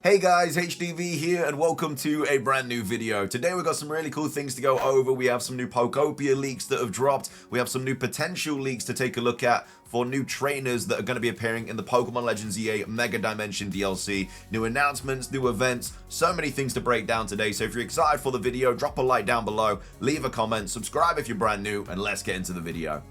Hey guys, HDV here and welcome to a brand new video. Today we've got some really cool things to go over. We have some new Pokopia leaks that have dropped. We have some new potential leaks to take a look at for new trainers that are going to be appearing in the Pokémon Legends ZA Mega Dimension DLC. New announcements, new events, so many things to break down today. So if you're excited for the video, drop a like down below, leave a comment, subscribe if you're brand new, and let's get into the video.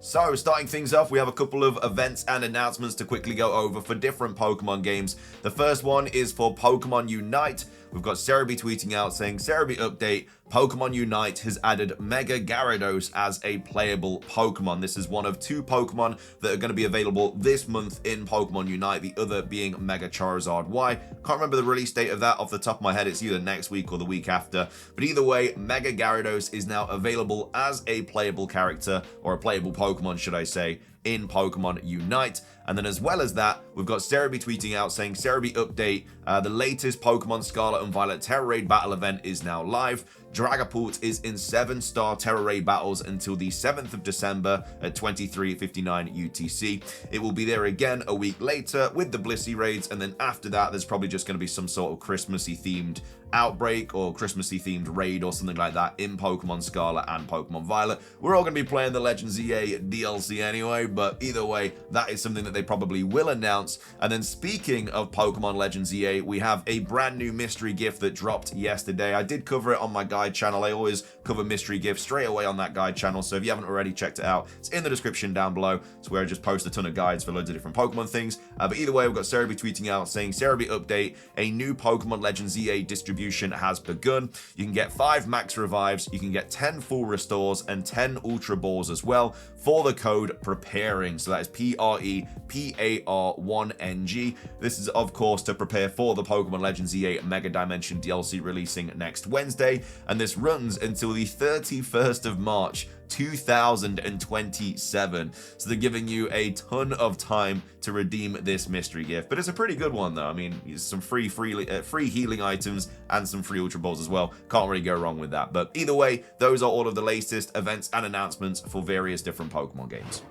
So, starting things off, we have a couple of events and announcements to quickly go over for different Pokemon games. The first one is for Pokemon Unite. We've got Cerebi tweeting out saying, Cerebi update, Pokemon Unite has added Mega Gyarados as a playable Pokemon. This is one of two Pokemon that are going to be available this month in Pokemon Unite, the other being Mega Charizard Y. Can't remember the release date of that off the top of my head. It's either next week or the week after. But either way, Mega Gyarados is now available as a playable character, or a playable Pokemon, should I say, in Pokemon Unite. And then as well as that, we've got Cerebi tweeting out saying, Cerebi update, the latest Pokemon Scarlet and Violet Terra Raid battle event is now live. Dragapult is in 7-star Terra Raid battles until the 7th of December at 23:59 UTC. It will be there again a week later with the Blissey raids, and then after that, there's probably just going to be some sort of Christmassy themed outbreak or Christmassy themed raid or something like that in Pokemon Scarlet and Pokemon Violet. We're all going to be playing the Legends ZA DLC anyway, but either way, that is something that they probably will announce. And then speaking of Pokemon Legends ZA, we have a brand new mystery gift that dropped yesterday. I did cover it on my guide channel. I always cover mystery gifts straight away on that guide channel, so if you haven't already checked it out, it's in the description down below. It's where I just post a ton of guides for loads of different Pokemon things. But either way, we've got Cerebi tweeting out saying, Cerebi update, a new Pokemon Legends ZA distribution has begun. You can get 5 max revives, you can get 10 full restores, and 10 ultra balls as well for the code preparing. So that is PREPAR1NG. This is of course to prepare for the Pokemon Legends ZA Mega Dimension DLC releasing next Wednesday, and this runs until the 31st of March 2027. So they're giving you a ton of time to redeem this mystery gift, but it's a pretty good one though. I mean, it's some free healing items and some free ultra balls as well. Can't really go wrong with that. But either way, those are all of the latest events and announcements for various different Pokemon games.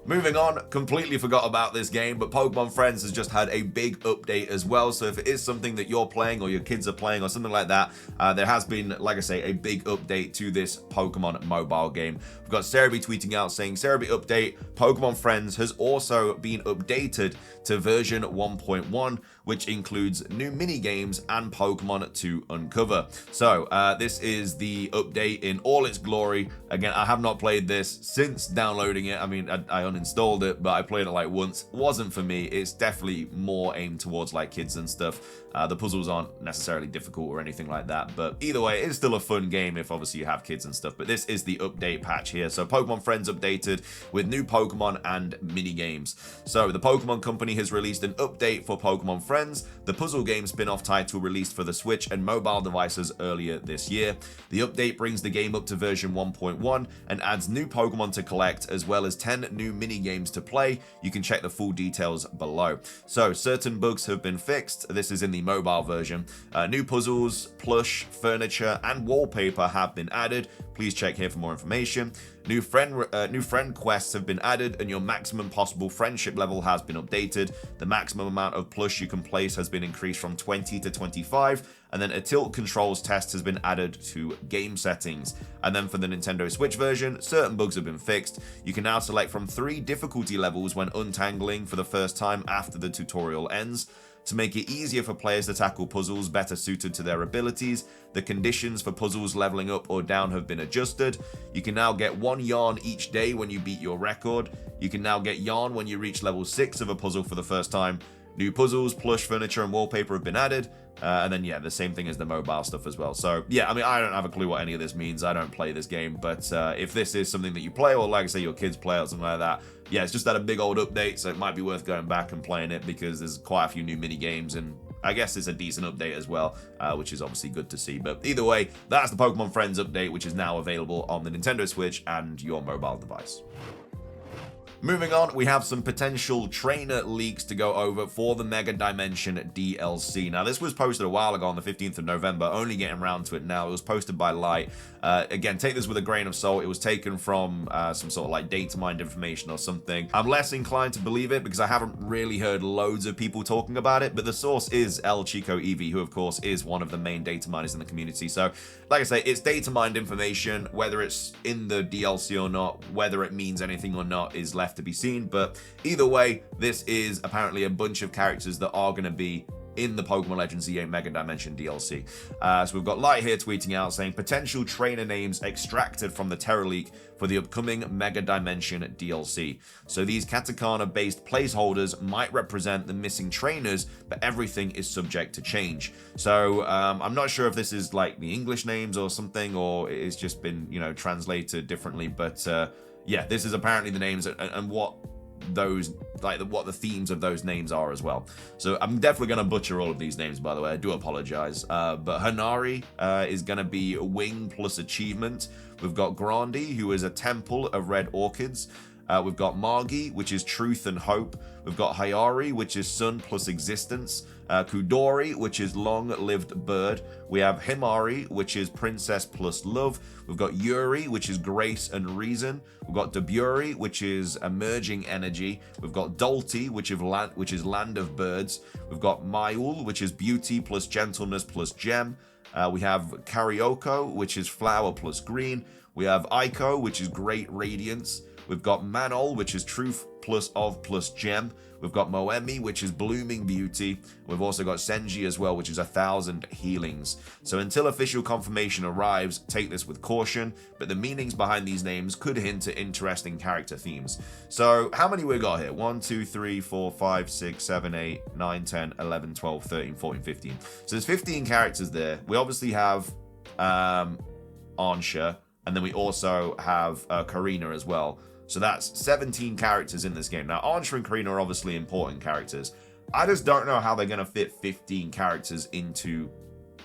Moving on, completely forgot about this game, but Pokemon Friends has just had a big update as well. So if it is something that you're playing or your kids are playing or something like that, there has been, like I say, a big update to this Pokemon mobile game. We've got Cerebi tweeting out saying, Cerebi update, Pokemon Friends has also been updated to version 1.1, which includes new mini games and Pokemon to uncover. So this is the update in all its glory. Again, I have not played this since downloading it. I mean, I uninstalled it, but I played it like once. Wasn't for me. It's definitely more aimed towards like kids and stuff. The puzzles aren't necessarily difficult or anything like that, but either way, it's still a fun game if obviously you have kids and stuff. But this is the update patch here. So Pokemon Friends updated with new Pokemon and mini games. So the Pokemon Company has released an update for Pokemon Friends, the puzzle game spin-off title released for the Switch and mobile devices earlier this year. The update brings the game up to version 1.1 and adds new Pokemon to collect as well as 10 new mini games to play. You can check the full details below. So certain bugs have been fixed. This is in the mobile version. New puzzles, plush, furniture, and wallpaper have been added. Please check here for more information. New friend quests have been added, and your maximum possible friendship level has been updated. The maximum amount of plush you can place has been increased from 20 to 25, and then a tilt controls test has been added to game settings. And then for the Nintendo Switch version, certain bugs have been fixed. You can now select from 3 difficulty levels when untangling for the first time after the tutorial ends. To make it easier for players to tackle puzzles better suited to their abilities, the conditions for puzzles leveling up or down have been adjusted. You can now get 1 yarn each day when you beat your record. You can now get yarn when you reach level 6 of a puzzle for the first time. New puzzles, plush, furniture, and wallpaper have been added. And then, yeah, the same thing as the mobile stuff as well. So, yeah, I mean, I don't have a clue what any of this means. I don't play this game. But if this is something that you play, or like I say, your kids play or something like that, yeah, it's just had a big old update. So it might be worth going back and playing it because there's quite a few new mini games. And I guess it's a decent update as well, which is obviously good to see. But either way, that's the Pokemon Friends update, which is now available on the Nintendo Switch and your mobile device. Moving on, we have some potential trainer leaks to go over for the Mega Dimension DLC. Now, this was posted a while ago on the 15th of November, only getting around to it now. It was posted by Light. Again, take this with a grain of salt. It was taken from some sort of like data mined information or something. I'm less inclined to believe it because I haven't really heard loads of people talking about it, but the source is El Chico Eevee, who of course is one of the main data miners in the community. So, like I say, it's data mined information. Whether it's in the DLC or not, whether it means anything or not is left to be seen, but either way, this is apparently a bunch of characters that are going to be in the Pokemon Legends ZA Mega Dimension DLC. So we've got Light here tweeting out saying potential trainer names extracted from the Terra Leak for the upcoming Mega Dimension DLC. So these katakana-based placeholders might represent the missing trainers, but everything is subject to change. So I'm not sure if this is like the English names or something, or it's just been, you know, translated differently, but yeah, this is apparently the names and what those, like, what the themes of those names are as well. So I'm definitely going to butcher all of these names, by the way. I do apologize. But Hanari is going to be Wing plus Achievement. We've got Grandi, who is a Temple of Red Orchids. We've got Margi, which is Truth and Hope. We've got Hayari, which is Sun plus Existence. Kudori, which is Long-Lived Bird. We have Himari, which is Princess plus Love. We've got Yuri, which is Grace and Reason. We've got Deburi, which is Emerging Energy. We've got Dolti, which is Land of Birds. We've got Mayul, which is Beauty plus Gentleness plus Gem. We have Karioko, which is Flower plus Green. We have Aiko, which is Great Radiance. We've got Manol, which is Truth plus Of plus Gem. We've got Moemi, which is Blooming Beauty. We've also got Senji as well, which is 1,000 healings. So until official confirmation arrives, take this with caution, but the meanings behind these names could hint at interesting character themes. So how many we got here? 1, 2, 3, 4, 5, 6, 7, 8, 9, 10, 11, 12, 13, 14, 15. So there's 15 characters there. We obviously have Ansha, and then we also have Karina as well. So that's 17 characters in this game. Now, Ansha and Karina are obviously important characters. I just don't know how they're going to fit 15 characters into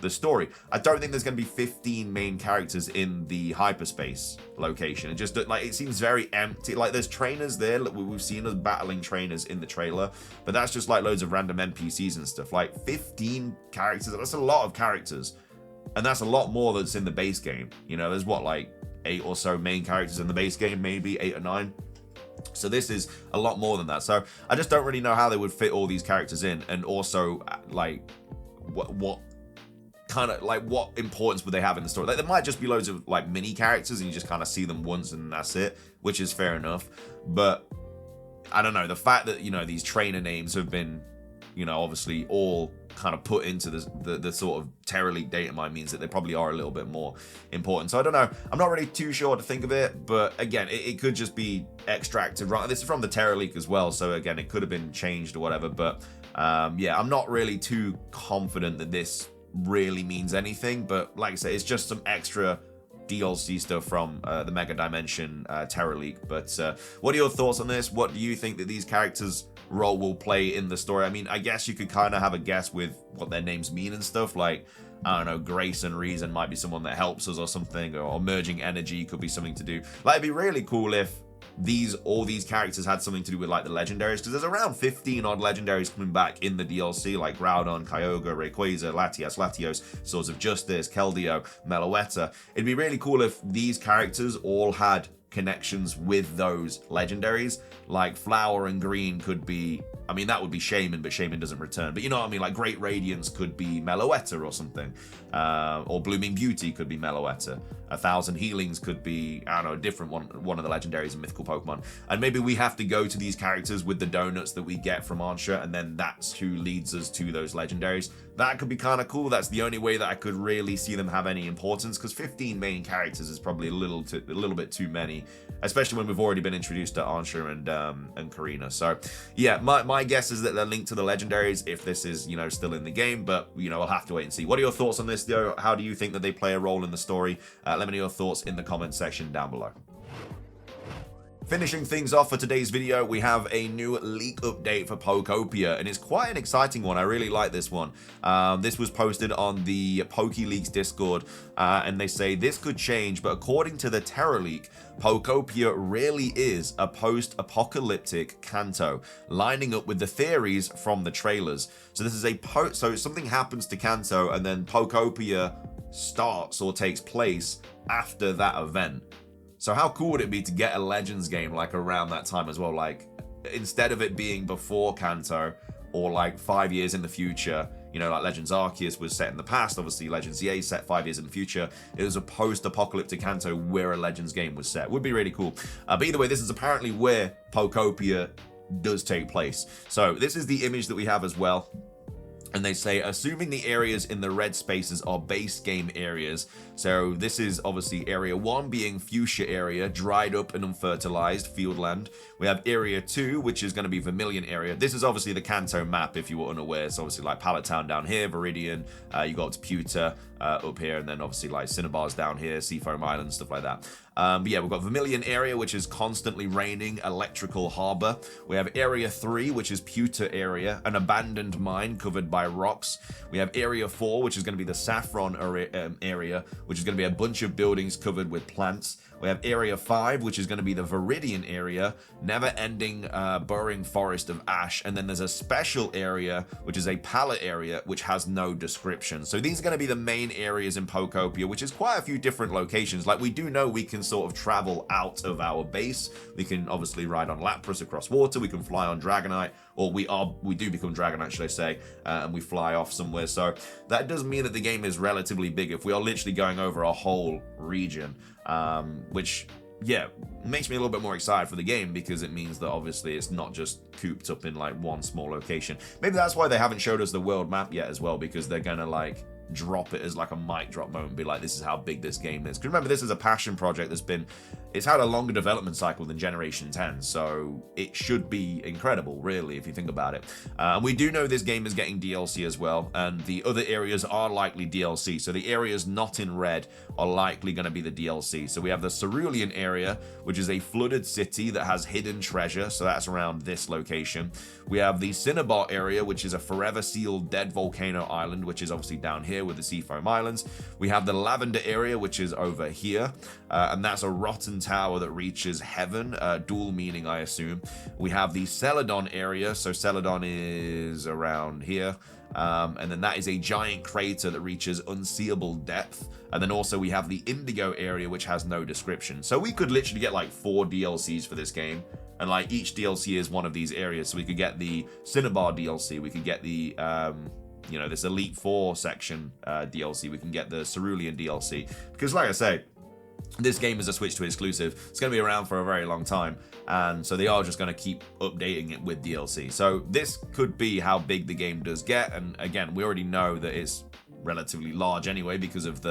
the story. I don't think there's going to be 15 main characters in the hyperspace location. It just, like, it seems very empty. Like, there's trainers there. We've seen us battling trainers in the trailer, but that's just like loads of random NPCs and stuff. Like, 15 characters, that's a lot of characters. And that's a lot more that's in the base game. You know, there's what, like 8 or so main characters in the base game, maybe 8 or 9. So this is a lot more than that. So I just don't really know how they would fit all these characters in, and also like what kind of, like, what importance would they have in the story? Like, there might just be loads of like mini characters and you just kind of see them once and that's it, which is fair enough. But I don't know, the fact that, you know, these trainer names have been, you know, obviously all kind of put into the sort of Terra Leak data mine means that they probably are a little bit more important. So I don't know. I'm not really too sure to think of it, but again, it could just be extracted. Right, this is from the Terra Leak as well, so again, it could have been changed or whatever. But yeah, I'm not really too confident that this really means anything. But like I say, it's just some extra DLC stuff from the Mega Dimension Terra Leak. But what are your thoughts on this? What do you think that these characters' role will play in the story? I mean, I guess you could kind of have a guess with what their names mean and stuff. Like, I don't know, Grace and Reason might be someone that helps us or something, or Emerging Energy could be something to do. Like, it'd be really cool if all these characters had something to do with like the legendaries, because there's around 15 odd legendaries coming back in the DLC, like Groudon, Kyogre, Rayquaza, Latios, Swords of Justice, Keldeo, Meloetta. It'd be really cool if these characters all had connections with those legendaries. Like Flower and Green could be, I mean, that would be Shaman, but Shaman doesn't return. But you know what I mean? Like Great Radiance could be Meloetta or something. Or Blooming Beauty could be Meloetta. 1,000 Healings could be, I don't know, a different one of the legendaries and mythical Pokemon. And maybe we have to go to these characters with the donuts that we get from Ansha, and then that's who leads us to those legendaries. That could be kind of cool. That's the only way that I could really see them have any importance, because 15 main characters is probably a little bit too many, especially when we've already been introduced to Ansha and Karina. So yeah, my guess is that they're linked to the legendaries if this is, you know, still in the game, but you know, I'll have to wait and see. What are your thoughts on this though? How do you think that they play a role in the story? Let me know your thoughts in the comment section down below. Finishing things off for today's video, we have a new leak update for Pokopia, and it's quite an exciting one. I really like this one. This was posted on the Pokopia Leaks Discord, and they say this could change, but according to the Terror Leak, Pokopia really is a post-apocalyptic Kanto, lining up with the theories from the trailers. So this is so something happens to Kanto, and then Pokopia starts or takes place after that event. So how cool would it be to get a Legends game like around that time as well? Like, instead of it being before Kanto or like 5 years in the future, you know, like Legends Arceus was set in the past, obviously Legends ZA set 5 years in the future. It was a post-apocalyptic Kanto where a Legends game was set. Would be really cool. But either way, this is apparently where Pokopia does take place. So this is the image that we have as well. And they say, assuming the areas in the red spaces are base game areas. So this is obviously area 1 being Fuchsia area, dried up and unfertilized fieldland. We have area 2, which is going to be Vermilion area. This is obviously the Kanto map, if you were unaware. So obviously like Pallet Town down here, Viridian, you got to Pewter up here, and then obviously like Cinnabar's down here, Seafoam Island, stuff like that. But yeah, we've got Vermilion area, which is constantly raining, electrical harbor. We have area 3, which is Pewter area, an abandoned mine covered by rocks. We have area 4, which is going to be the Saffron area, which is going to be a bunch of buildings covered with plants. We have area 5, which is going to be the Viridian area, never-ending burrowing forest of ash. And then there's a special area, which is a pallet area, which has no description. So these are going to be the main areas in Pokopia, which is quite a few different locations. Like, we do know we can sort of travel out of our base. We can obviously ride on Lapras across water. We can fly on Dragonite, or we do become Dragonite, should I say, and we fly off somewhere. So that does mean that the game is relatively big if we are literally going over a whole region. Which, yeah, makes me a little bit more excited for the game, because it means that obviously it's not just cooped up in like one small location. Maybe that's why they haven't showed us the world map yet as well, because they're gonna like drop it as like a mic drop moment and be like, this is how big this game is. Because remember, this is a passion project it's had a longer development cycle than Generation 10, so it should be incredible, really, if you think about it. And we do know this game is getting DLC as well, and the other areas are likely DLC. So the areas not in red are likely going to be the DLC. So we have the Cerulean area, which is a flooded city that has hidden treasure, so that's around this location. We have the Cinnabar area, which is a forever sealed dead volcano island, which is obviously down here with the Seafoam Islands. We have the Lavender area, which is over here, and that's a rotten tower that reaches heaven, dual meaning, I assume. We have the Celadon area, so Celadon is around here, and then that is a giant crater that reaches unseeable depth. And then also we have the Indigo area, which has no description. So we could literally get like 4 DLCs for this game, and like each DLC is one of these areas. So we could get the Cinnabar DLC, we could get the you know, this Elite Four section DLC, we can get the Cerulean DLC, because like I say, this game is a Switch 2 exclusive. It's going to be around for a very long time, and so they are just going to keep updating it with DLC. So this could be how big the game does get, and again, we already know that it's relatively large anyway, because of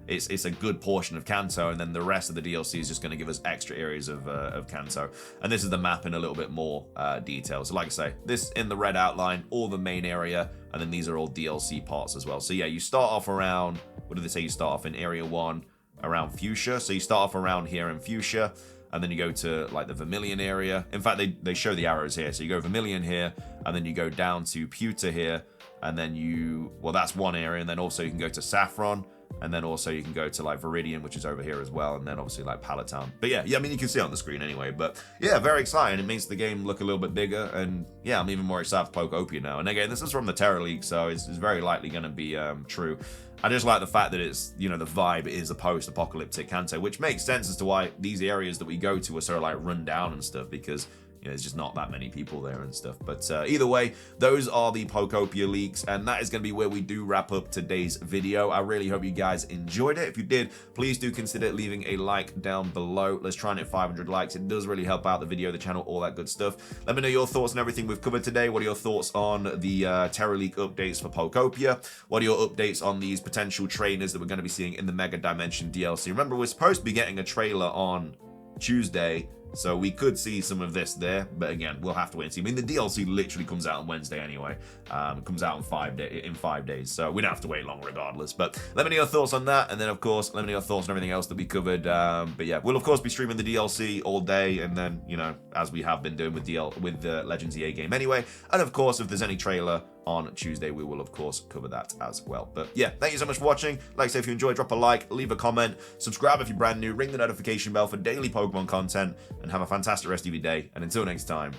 it's a good portion of Kanto, and then the rest of the DLC is just going to give us extra areas of Kanto. And this is the map in a little bit more detail. So like I say, this in the red outline, all the main area, and then these are all DLC parts as well. So yeah, you start off around, what do they say you start off in? Area 1, around Fuchsia. So you start off around here in Fuchsia, and then you go to like the Vermilion area. In fact, they show the arrows here. So you go Vermilion here, and then you go down to Pewter here, and then well, that's one area, and then also you can go to Saffron, and then also you can go to like Viridian, which is over here as well, and then obviously like Pallet Town. But yeah, I mean, you can see it on the screen anyway. But yeah, very exciting. It makes the game look a little bit bigger, and yeah, I'm even more excited for Pokopia now. And again, this is from the Terror League, so it's very likely going to be true. I just like the fact that it's, you know, the vibe is a post-apocalyptic Kanto, which makes sense as to why these areas that we go to are sort of like run down and stuff, because you know, there's just not that many people there and stuff. But either way, those are the Pokopia leaks, and that is going to be where we do wrap up today's video. I really hope you guys enjoyed it. If you did, please do consider leaving a like down below. Let's try and hit 500 likes. It does really help out the video, the channel, all that good stuff. Let me know your thoughts on everything we've covered today. What are your thoughts on the Terror Leak updates for Pokopia? What are your updates on these potential trainers that we're going to be seeing in the Mega Dimension DLC? Remember, we're supposed to be getting a trailer on Tuesday, So we could see some of this there, but again, we'll have to wait and see. I mean, the DLC literally comes out on Wednesday anyway. It comes out in 5 days, so we don't have to wait long regardless. But let me know your thoughts on that, and then of course, let me know your thoughts on everything else that we covered. But yeah, we'll of course be streaming the DLC all day, and then, you know, as we have been doing with the Legends ZA game anyway. And of course, if there's any trailer on Tuesday, we will of course cover that as well. But yeah, thank you so much for watching. Like I say, if you enjoyed, drop a like, leave a comment, subscribe if you're brand new, ring the notification bell for daily Pokemon content, and have a fantastic rest of your day. And until next time,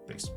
peace.